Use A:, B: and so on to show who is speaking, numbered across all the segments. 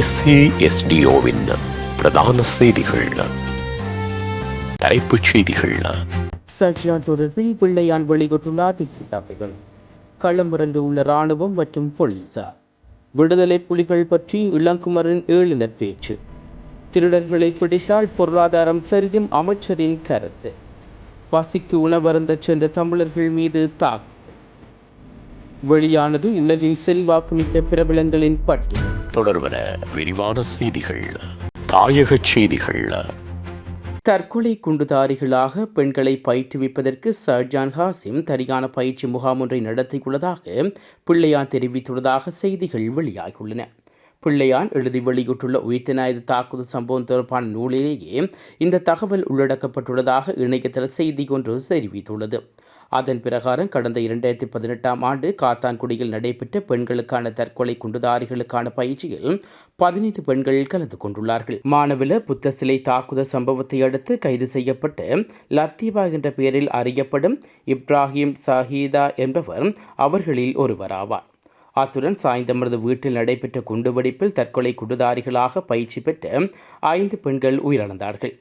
A: SASDOவின் பிரதான செய்திகள். தலைப்புச் செய்திகள்.
B: சர்ஜான் தொடர்பில் பிள்ளையான் வெளியிட்டுள்ள திட்டங்கள். களமிறந்து உள்ள இராணுவம் மற்றும் போலீசார். விடுதலை புலிகள் பற்றி இளங்குமரன் ஏழுநர் பேச்சு. திருடர்களை பிடித்தால் பொருளாதாரம் சரியும் அமைச்சரின் கருத்து. பசிக்கு உணவருந்த சென்ற தமிழர்கள் மீது தாக்குதல். வெளியானது உலகின் செல்வாக்கு மிக்க பிரபலங்களின் பட்டியல்.
A: தொடர்வன விரிவான செய்திகள். தாயகச் செய்திகள்.
B: தற்கொலை குண்டுதாரிகளாக பெண்களை பயிற்றுவிப்பதற்கு சர்ஜான் ஹாசிம் சரியான பயிற்சி முகாம் ஒன்றை நடத்தியுள்ளதாக பிள்ளையான் தெரிவித்துள்ளதாக செய்திகள் வெளியாகியுள்ளன. பிள்ளையான் எழுதி வெளியிட்டுள்ள உயிர்த்தனாயுத தாக்குதல் சம்பவம் தொடர்பான நூலிலேயே இந்த தகவல் உள்ளடக்கப்பட்டுள்ளதாக இணையதள செய்தி ஒன்று தெரிவித்துள்ளது. அதன் பிரகாரம் கடந்த 2018ஆம் ஆண்டு காத்தான்குடியில் நடைபெற்ற பெண்களுக்கான தற்கொலை குண்டுதாரிகளுக்கான பயிற்சியில் 15 பெண்கள் கலந்து கொண்டுள்ளார்கள். மாணவில புத்த சிலை தாக்குதல் சம்பவத்தை அடுத்து கைது செய்யப்பட்ட லத்தீபா என்ற பெயரில் அறியப்படும் இப்ராஹிம் சஹீதா என்பவர் அவர்களில் ஒருவராவார். அத்துடன் சாய்ந்தமரது வீட்டில் நடைபெற்ற குண்டுவெடிப்பில் தற்கொலை குண்டுதாரிகளாக பயிற்சி பெற்ற 5 பெண்கள் உயிரிழந்தார்கள்.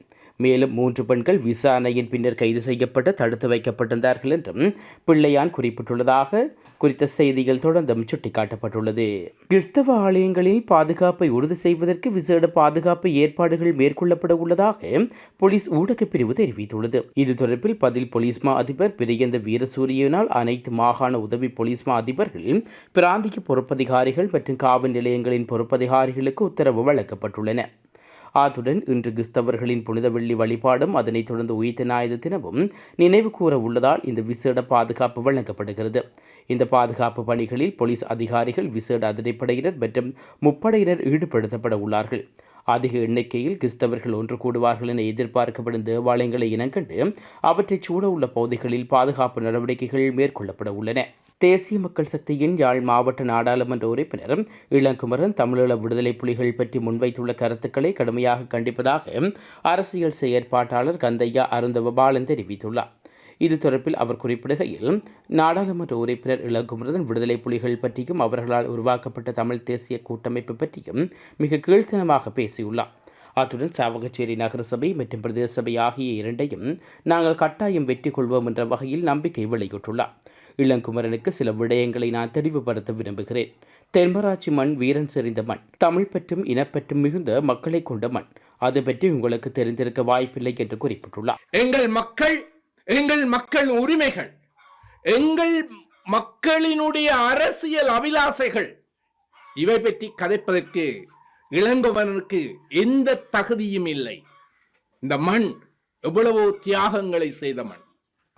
B: மேலும் 3 பெண்கள் விசாரணையின் பின்னர் கைது செய்யப்பட்டு தடுத்து வைக்கப்பட்டிருந்தார்கள் என்றும் பிள்ளையான் குறிப்பிட்டுள்ளதாக குறித்த செய்திகள் தொடர்ந்தும் சுட்டிக்காட்டப்பட்டுள்ளது. கிறிஸ்தவ ஆலயங்களில் பாதுகாப்பை உறுதி செய்வதற்கு விசேட பாதுகாப்பு ஏற்பாடுகள் மேற்கொள்ளப்பட உள்ளதாக போலீஸ் ஊடகப் பிரிவு தெரிவித்துள்ளது. இது தொடர்பில் பதில் போலீஸ் மா அதிபர் பிரியந்த வீரசூரியனால் அனைத்து மாகாண உதவி போலீஸ் மா அதிபர்கள், பிராந்திய பொறுப்பதிகாரிகள் மற்றும் காவல் நிலையங்களின் பொறுப்பதிகாரிகளுக்கு உத்தரவு வழங்கப்பட்டுள்ளன. அத்துடன் இன்று கிறிஸ்தவர்களின் புனித வெள்ளி வழிபாடும் அதனைத் தொடர்ந்து உயிர்த்தனாயுத தினமும் நினைவு கூற உள்ளதால் இந்த விசேட பாதுகாப்பு வழங்கப்படுகிறது. இந்த பாதுகாப்பு பணிகளில் போலீஸ் அதிகாரிகள், விசேட அதிரடிப்படையினர் மற்றும் முப்படையினர் ஈடுபடுத்தப்பட உள்ளார்கள். அதிக எண்ணிக்கையில் கிறிஸ்தவர்கள் ஒன்று கூடுவார்கள் என எதிர்பார்க்கப்படும் தேவாலயங்களை இனங்கண்டு அவற்றை சூழ உள்ள பகுதிகளில் பாதுகாப்பு நடவடிக்கைகள் மேற்கொள்ளப்பட உள்ளன. தேசிய மக்கள் சக்தியின் யாழ் மாவட்ட நாடாளுமன்ற உறுப்பினர் இளங்குமரன் தமிழீழ விடுதலை புலிகள் பற்றி முன்வைத்துள்ள கருத்துக்களை கடுமையாக கண்டிப்பதாக அரசியல் செயற்பாட்டாளர் கந்தையா அருந்தவபாலன் தெரிவித்துள்ளார். இது தொடர்பில் அவர் குறிப்பிடுகையில், நாடாளுமன்ற உறுப்பினர் இளங்குமரன் விடுதலை புலிகள் பற்றியும் அவர்களால் உருவாக்கப்பட்ட தமிழ் தேசிய கூட்டமைப்பு பற்றியும் மிக கீழ்த்தனமாக பேசியுள்ளார். அத்துடன் சாவகச்சேரி நகரசபை மற்றும் பிரதேச சபை ஆகிய இரண்டையும் நாங்கள் கட்டாயம் வெற்றி கொள்வோம் என்ற வகையில் நம்பிக்கை வெளியிட்டுள்ளார். இளங்குமரனுக்கு சில விடயங்களை நான் தெளிவுபடுத்த விரும்புகிறேன். தென்மராட்சி மண் வீரன் செறிந்த மண், தமிழ் பற்றும் இனப்பற்றும் மிகுந்த மக்களை கொண்ட மண். அது பற்றி உங்களுக்கு தெரிந்திருக்க வாய்ப்பில்லை என்று குறிப்பிட்டுள்ளார்.
C: எங்கள் மக்கள் உரிமைகள், எங்கள் மக்களினுடைய அரசியல் அபிலாசைகள், இவை பற்றி கதைப்பதற்கு இளங்குமரனுக்கு எந்த தகுதியும் இல்லை. இந்த மண் எவ்வளவோ தியாகங்களை செய்த மண்,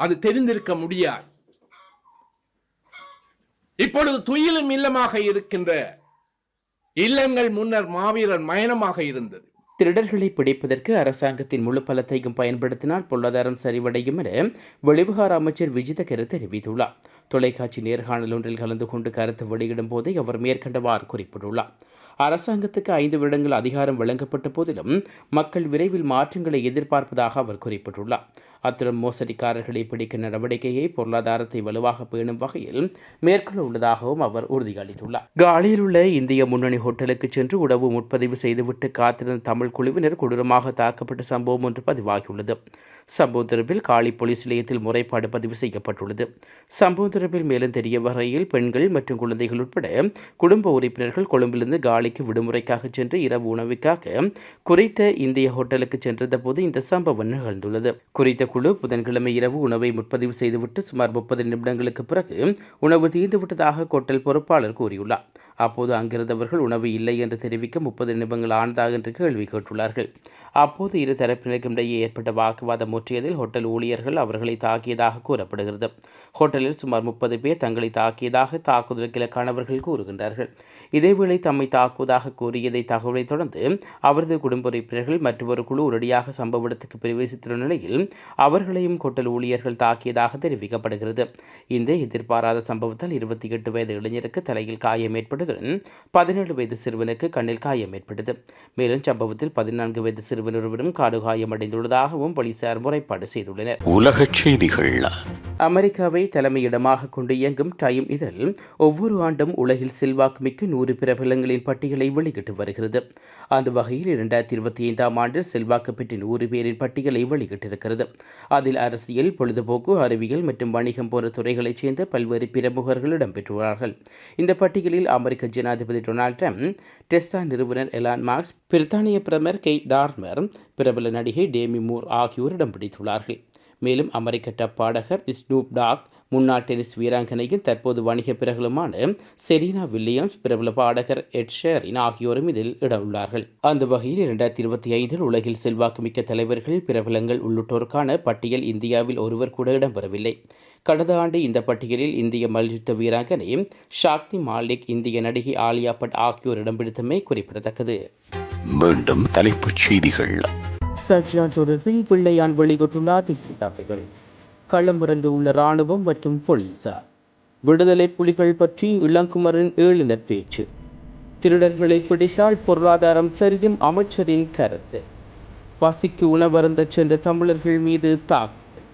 C: அது தெரிந்திருக்க முடியாது. இப்பொழுது துயிலும் இல்லமாக இருக்கின்ற இல்லங்கள் முன்னர் மாவீரன் மயனமாக இருந்தது.
B: திருடர்களை பிடிப்பதற்கு அரசாங்கத்தின் முழு பலத்தையும் பயன்படுத்தினால் பொருளாதாரம் சரிவடையும் என வெளிவிவகார அமைச்சர் விஜித தெரிவித்துள்ளார். தொலைக்காட்சி நேர்காணல் ஒன்றில் கலந்து கொண்டு கருத்து வெளியிடும் போதே அவர் மேற்கண்டவாறு குறிப்பிட்டுள்ளார். அரசாங்கத்துக்கு 5 வருடங்கள் அதிகாரம் வழங்கப்பட்ட போதிலும் மக்கள் விரைவில் மாற்றங்களை எதிர்பார்ப்பதாக அவர் குறிப்பிட்டுள்ளார். அத்துடன் மோசடிக்காரர்களை பிடிக்கும் நடவடிக்கையை பொருளாதாரத்தை வலுவாக பேணும் வகையில் மேற்கொள்ள உள்ளதாகவும் அவர் உறுதியளித்துள்ளார். காலியில் உள்ள இந்திய முன்னணி ஹோட்டலுக்கு சென்று உணவு முன்பதிவு செய்துவிட்டு காத்திருந்த தமிழ் குழுவினர் கொடூரமாக தாக்கப்பட்ட சம்பவம் ஒன்று பதிவாகியுள்ளது. சம்பவம் தொடர்பில் காலி போலீஸ் நிலையத்தில் முறைப்பாடு பதிவு செய்யப்பட்டுள்ளது. சம்பவம் தொடர்பில் மேலும் தெரிய வரையில் பெண்கள் மற்றும் குழந்தைகள் உட்பட குடும்ப உறுப்பினர்கள் கொழும்பிலிருந்து காலிக்கு விடுமுறைக்காக சென்று இரவு உணவுக்காக குறித்த இந்திய ஹோட்டலுக்கு சென்றிருந்த போது இந்த சம்பவம் நிகழ்ந்துள்ளது. குறித்த குழு புதன்கிழமை இரவு உணவை முன்பதிவு செய்துவிட்டு சுமார் 30 நிமிடங்களுக்கு பிறகு உணவு தீர்ந்துவிட்டதாக ஹோட்டல் பொறுப்பாளர் கூறியுள்ளார். அப்போது அங்கிருந்தவர்கள் உணவு இல்லை என்று தெரிவிக்க 30 நிமிடங்கள் ஆனதாக என்று கேள்வி கேட்டுள்ளார்கள். அப்போது இரு தரப்பினருக்கும் இடையே ஏற்பட்ட வாக்குவாதம் முற்றியதில் ஹோட்டல் ஊழியர்கள் அவர்களை தாக்கியதாக கூறப்படுகிறது. ஹோட்டலில் சுமார் 30 பேர் தங்களை தாக்கியதாக தாக்குதலுக்கு இலக்கானவர்கள் கூறுகின்றார்கள். இதேவேளை தம்மை தாக்குவதாக கூறியதை தகவலை தொடர்ந்து அவரது குடும்ப உறுப்பினர்கள் மற்றொரு குழு உடனடியாக சம்பவ இடத்துக்கு பிரவேசித்துள்ள நிலையில் அவர்களையும் ஹோட்டல் ஊழியர்கள் தாக்கியதாக தெரிவிக்கப்படுகிறது. இந்த எதிர்பாராத சம்பவத்தால் 28 வயது இளைஞருக்கு தலையில் காயம் ஏற்பட்டு தாக்கியதுடன் 17 வயது சிறுவனுக்கு கண்ணில் காயம் ஏற்பட்டது. மேலும் சம்பவத்தில் 14 வயது சிறுவன் ஒருவரும் காயமடைந்துள்ளதாகவும் போலீசார் முறைப்பாடு செய்துள்ளனர்.
A: உலகச் செய்திகள்.
B: அமெரிக்காவை தலைமையிடமாக கொண்டு இயங்கும் டைம் இதழ் ஒவ்வொரு ஆண்டும் உலகில் செல்வாக்குமிக்க 100 பிரபலங்களின் பட்டியலை வெளியிட்டு வருகிறது. அந்த வகையில் 2025ஆம் ஆண்டில் செல்வாக்கு பெற்ற 100 பேரின் பட்டியலை வெளியிட்டிருக்கிறது. அதில் அரசியல், பொழுதுபோக்கு, அறிவியல் மற்றும் வணிகம் போன்ற துறைகளைச் சேர்ந்த பல்வேறு பிரமுகர்கள் இடம்பெற்றுள்ளார்கள். இந்த பட்டியலில் அமெரிக்க ஜனாதிபதி டொனால்ட் ட்ரம்ப், டெஸ்லா நிறுவனர் எலான் மாஸ்க், பிரித்தானிய பிரதமர் கெய்ட் டார்மர், பிரபல நடிகை டேமி மூர் ஆகியோர் இடம் பிடித்துள்ளார்கள். மேலும் அமெரிக்க டப் பாடகர் ஸ்னூப் டாக், முன்னாள் டென்னிஸ் வீராங்கனையும் தற்போது வணிக பிரபலமான செரீனா வில்லியம்ஸ், பிரபல பாடகர் எட் ஷீரன் ஆகியோரும் இதில் இடம்பெற்றுள்ளார்கள். அந்த வகையில் 2025 உலகில் செல்வாக்குமிக்க தலைவர்கள், பிரபலங்கள் உள்ளிட்டோருக்கான பட்டியல் இந்தியாவில் ஒருவர் கூட இடம்பெறவில்லை. கடந்த ஆண்டு இந்த பட்டியலில் இந்திய மல்யுத்த வீராங்கனை ஷாக்தி மாலிக், இந்திய நடிகை ஆலியா பட் ஆகியோர் இடம்பிடித்தமை குறிப்பிடத்தக்கது.
A: மீண்டும் தலைப்புச் செய்திகள்.
B: சர்ஜான் தொடர்பில் பிள்ளையான் வெளியிட்டுள்ள திட்டங்கள். களமிறந்து உள்ள இராணுவம் மற்றும் போலீசார். விடுதலை புலிகள் பற்றி இளங்குமரன் ஏழுநர் பேச்சு. திருடர்களை பிடித்தால் பொருளாதாரம் சரியும் அமைச்சரின் கருத்து. பசிக்கு உணவருந்த சென்ற தமிழர்கள் மீது தாக்குதல்.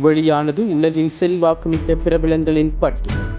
B: வெளியானது உலகின் செல்வாக்குமிக்க பிரபலங்களின் பட்டியல்.